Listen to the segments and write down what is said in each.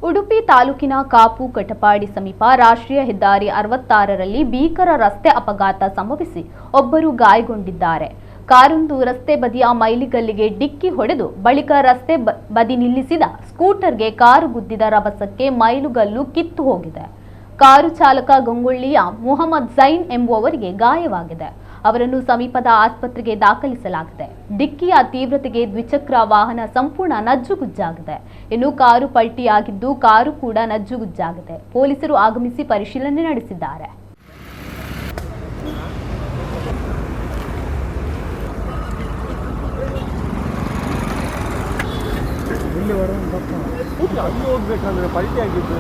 ಉಡುಪಿ ತಾಲೂಕಿನ ಕಾಪು ಕಟಪಾಡಿ ಸಮೀಪ ರಾಷ್ಟ್ರೀಯ ಹೆದ್ದಾರಿ 66ರಲ್ಲಿ ಭೀಕರ ರಸ್ತೆ ಅಪಘಾತ ಸಂಭವಿಸಿ ಒಬ್ಬರು ಗಾಯಗೊಂಡಿದ್ದಾರೆ. ಕಾರೊಂದು ರಸ್ತೆ ಬದಿಯ ಮೈಲಿಗಲ್ಲಿಗೆ ಡಿಕ್ಕಿ ಹೊಡೆದು ಬಳಿಕ ರಸ್ತೆ ಬದಿ ನಿಲ್ಲಿಸಿದ ಸ್ಕೂಟರ್ಗೆ ಕಾರು ಗುದ್ದಿದ ರಭಸಕ್ಕೆ ಮೈಲುಗಲ್ಲು ಕಿತ್ತು ಹೋಗಿದೆ. ಕಾರು ಚಾಲಕ ಗಂಗೊಳ್ಳಿಯ ಮುಹಮ್ಮದ್ ಝೈನ್ ಎಂಬುವವರಿಗೆ ಗಾಯವಾಗಿದೆ. ಅವರನ್ನು ಸಮೀಪದ ಆಸ್ಪತ್ರೆಗೆ ದಾಖಲಿಸಲಾಗಿದೆ. ಡಿಕ್ಕಿಯ ತೀವ್ರತೆಗೆ ದ್ವಿಚಕ್ರ ವಾಹನ ಸಂಪೂರ್ಣ ನಜ್ಜುಗುಜ್ಜಾಗಿದೆ. ಇನ್ನು ಕಾರು ಪಲ್ಟಿಯಾಗಿದ್ದು ಕಾರು ಕೂಡ ನಜ್ಜುಗುಜ್ಜಾಗಿದೆ. ಪೊಲೀಸರು ಆಗಮಿಸಿ ಪರಿಶೀಲನೆ ನಡೆಸಿದ್ದಾರೆ. ಹೋಗ್ಬೇಕಂದ್ರೆ ಪಲ್ಟಿ ಆಗಿದ್ದು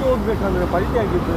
ಹೋಗ್ಬೇಕಂದ್ರೆ ಪಲ್ಟಿ ಆಗಿದ್ದು